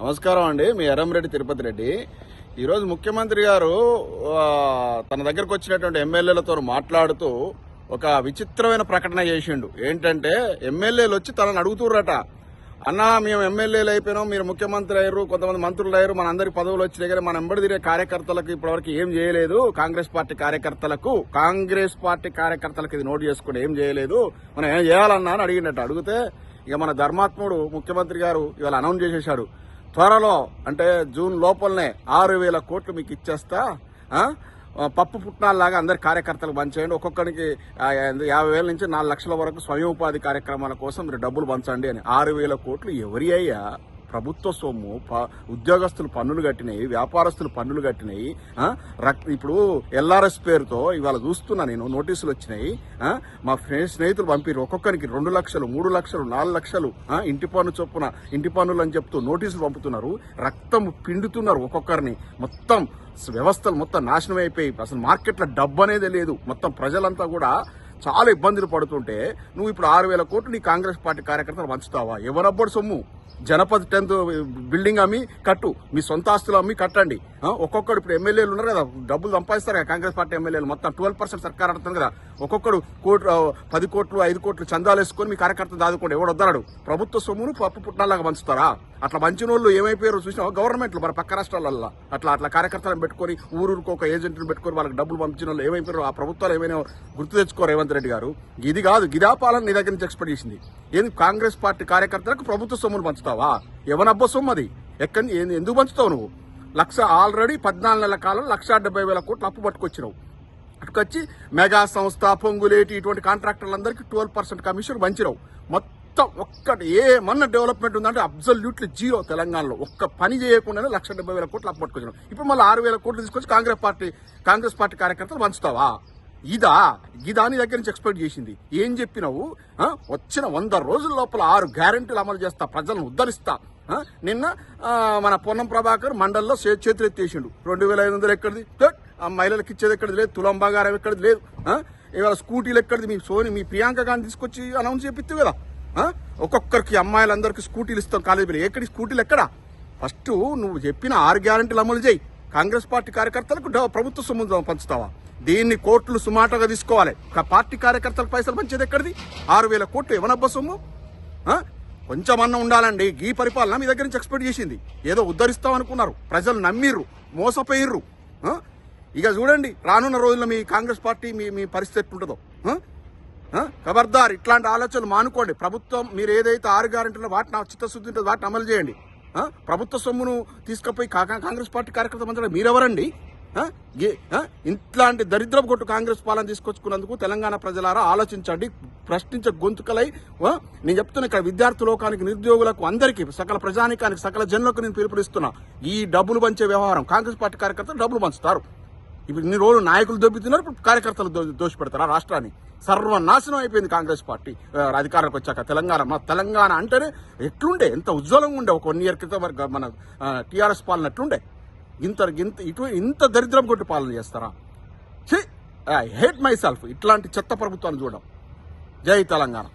నమస్కారం అండి. మీ ఎర్రంరెడ్డి తిరుపతి రెడ్డి. ఈరోజు ముఖ్యమంత్రి గారు తన దగ్గరకు వచ్చినటువంటి ఎమ్మెల్యేలతో మాట్లాడుతూ ఒక విచిత్రమైన ప్రకటన చేసిండు. ఏంటంటే ఎమ్మెల్యేలు వచ్చి తనని అడుగుతుర్రట, అన్నా మేము ఎమ్మెల్యేలు అయిపోయినాం, మీరు ముఖ్యమంత్రి అయ్యారు, కొంతమంది మంత్రులు అయ్యారు, మన అందరికి పదవులు వచ్చినాయి కానీ మన ఎంబడి తిరిగే కార్యకర్తలకు ఇప్పటివరకు ఏం చేయలేదు. కాంగ్రెస్ పార్టీ కార్యకర్తలకు ఇది నోటు చేసుకుని ఏం చేయలేదు, మనం ఏం చేయాలన్నా అని అడిగినట్టు. అడిగితే ఇక మన ధర్మాత్ముడు ముఖ్యమంత్రి గారు ఇవాళ అనౌన్స్ చేసేశాడు, త్వరలో అంటే జూన్ లోపలనే 6,000 కోట్లు మీకు ఇచ్చేస్తా, పప్పు పుట్నాల్లాగా అందరి కార్యకర్తలకు పంచేయండి, ఒక్కొక్కరికి 50,000 నుంచి 4 లక్షల వరకు స్వయం ఉపాధి కార్యక్రమాల కోసం మీరు డబ్బులు పంచండి అని. 6,000 కోట్లు ఎవరి అయ్యా? ప్రభుత్వ సొమ్ము. ఉద్యోగస్తులు పన్నులు కట్టినాయి, వ్యాపారస్తులు పన్నులు కట్టినాయి. ఇప్పుడు ఎల్ఆర్ఎస్ పేరుతో ఇవాళ చూస్తున్నా నేను, నోటీసులు వచ్చినాయి. మా స్నేహితులు పంపిరు, ఒక్కొక్కరికి 2 లక్షలు, 3 లక్షలు, 4 లక్షలు ఇంటి పన్ను చొప్పున ఇంటి పన్నులు అని చెప్తూ నోటీసులు పంపుతున్నారు. రక్తం పిండుతున్నారు ఒక్కొక్కరిని. మొత్తం వ్యవస్థలు మొత్తం నాశనం అయిపోయి అసలు మార్కెట్లో డబ్బు అనేది లేదు. మొత్తం ప్రజలంతా కూడా చాలా ఇబ్బందులు పడుతుంటే నువ్వు ఇప్పుడు 6,000 కోట్లు నీ కాంగ్రెస్ పార్టీ కార్యకర్తలు పంచుతావా? ఎవరబ్బడు సొమ్ము? జనపతి 10th బిల్డింగ్ అమ్మి కట్టు, మీ సొంత ఆస్తులు అమ్మి కట్టండి. ఒక్కొక్కడు ఇప్పుడు ఎమ్మెల్యేలు ఉన్నారు కదా, డబ్బులు సంపాదిస్తారు కదా కాంగ్రెస్ పార్టీ ఎమ్మెల్యేలు, మొత్తం 12% సర్కార్ ఆడుతుంది కదా. ఒక్కొక్కడు 10 కోట్లు 5 కోట్లు చందాలు వేసుకొని మీ కార్యకర్తలు దాదుకోండి. ఎవడు వద్దన్నాడు? ప్రభుత్వ సొమ్మును పప్పు పుట్నాలాగా పంచుతారా? అట్లా పంచిన వాళ్ళు ఏమైపోయారో చూసినా గవర్నమెంట్లు మన పక్క రాష్ట్రాలలో అట్లా కార్యకర్తలను పెట్టుకొని ఊరూరుకు ఒక ఏజెంట్ని పెట్టుకొని వాళ్ళకి డబ్బులు పంపించిన వాళ్ళు ఏమైపోయారో ఆ ప్రభుత్వాలు ఏమైనా గుర్తు తెచ్చుకో రేవంత్ రెడ్డి గారు. ఇది కాదు, గిదా పాలన నీ దగ్గర నుంచి ఎక్స్పెక్ట్ చేసింది. ఏంది కాంగ్రెస్ పార్టీ కార్యకర్తలకు ప్రభుత్వ సొమ్మును పంచుతావా? ఎవనబ్బ సొమ్ము అది? ఎందుకు పంచుతావు నువ్వు? ఆల్రెడీ 14 నెలల కాలం 1,70,000 కోట్లు అప్పు పట్టుకొచ్చినావు. అటుకొచ్చి మెగా సంస్థ, పొంగులేటి ఇటువంటి కాంట్రాక్టర్లందరికీ 12% కమిషన్ పంచినావు. మొత్తం ఒక్కటి ఏమన్నా డెవలప్మెంట్ ఉందంటే అబ్సల్యూట్లీ జీరో. తెలంగాణలో ఒక్క పని చేయకుండానే 1,70,000 కోట్లు అప్పు పట్టుకొచ్చినావు. ఇప్పుడు మళ్ళీ 6,000 కోట్లు తీసుకొచ్చి కాంగ్రెస్ పార్టీ కార్యకర్తలు పంచుతావా? ఇదా నీ దగ్గర నుంచి ఎక్స్పెక్ట్ చేసింది? ఏం చెప్పినావు? వచ్చిన 100 రోజుల లోపల 6 గ్యారెంటీలు అమలు చేస్తా, ప్రజలను ఉద్ధరిస్తా. నిన్న మన పొన్నం ప్రభాకర్ మండల్లో చేతులు ఎత్తేసిండు. 2,500 ఎక్కడిది? మహిళలకు ఇచ్చేది ఎక్కడిది లేదు, తులం బంగారం ఎక్కడిది లేదు. ఇవాళ స్కూటీలు ఎక్కడిది? మీ ప్రియాంక గాంధీ తీసుకొచ్చి అనౌన్స్ చేపిస్తావు కదా. ఒక్కొక్కరికి అమ్మాయిలందరికీ స్కూటీలు ఇస్తాం కాలేజీలో. ఎక్కడి స్కూటీలు ఎక్కడా? ఫస్ట్ నువ్వు చెప్పిన 6 గ్యారెంటీలు అమలు చేయి. కాంగ్రెస్ పార్టీ కార్యకర్తలకు ప్రభుత్వ సొమ్ము పంచుతావా? దీన్ని కోర్టులు సుమాటగా తీసుకోవాలి. పార్టీ కార్యకర్తలకు పైసలు పంచేది ఎక్కడిది? 6,000 కోట్లు ఎవనబ్బ సొమ్ము? కొంచెం అన్న ఉండాలండి. ఈ పరిపాలన మీ దగ్గర నుంచి ఎక్స్పెక్ట్ చేసింది. ఏదో ఉద్ధరిస్తాం అనుకున్నారు, ప్రజలు నమ్మిర్రు, మోసపోయిర్రు. ఇక చూడండి రానున్న రోజుల్లో మీ కాంగ్రెస్ పార్టీ మీ పరిస్థితి ఎట్లుంటుందో. ఖబర్దార్, ఇట్లాంటి ఆలోచనలు మానుకోండి. ప్రభుత్వం మీరు ఏదైతే 6 గ్యారెంటీలో వాటిని చిత్తశుద్ధి ఉంటుందో వాటిని అమలు చేయండి. ప్రభుత్వ సొమ్మును తీసుకుపోయి కాంగ్రెస్ పార్టీ కార్యకర్తల మంత్రులు మీరెవరండి? ఇట్లాంటి దరిద్రపు కొట్టు కాంగ్రెస్ పాలన తీసుకొచ్చుకున్నందుకు తెలంగాణ ప్రజలారా ఆలోచించండి. ప్రశ్నించే గొంతుకలై నేను చెప్తున్నా, ఇక్కడ విద్యార్థి లోకానికి, నిరుద్యోగులకు, అందరికీ, సకల ప్రజానికానికి, సకల జనులకు నేను పిలుపునిస్తున్నా. ఈ డబ్బులు పంచే వ్యవహారం కాంగ్రెస్ పార్టీ కార్యకర్తలు డబ్బులు పంచుతారు. ఇప్పుడు ఇన్ని రోజులు నాయకులు దొబ్బుతున్నారు, ఇప్పుడు కార్యకర్తలు దోషపెడతారా? రాష్ట్రాన్ని సర్వనాశనం అయిపోయింది కాంగ్రెస్ పార్టీ అధికారంలోకి వచ్చాక. తెలంగాణ అంటేనే ఎట్లుండే, ఎంత ఉజ్వలంగా ఉండే. ఒక 1 ఇయర్ క్రితం మన టీఆర్ఎస్ పాలన ఎట్లుండే? ఇంత దరిద్రం కొట్టి పాలన చేస్తారా? ఐ హేట్ మై సెల్ఫ్ ఇట్లాంటి చెత్త ప్రభుత్వాన్ని చూడడం. జై తెలంగాణ.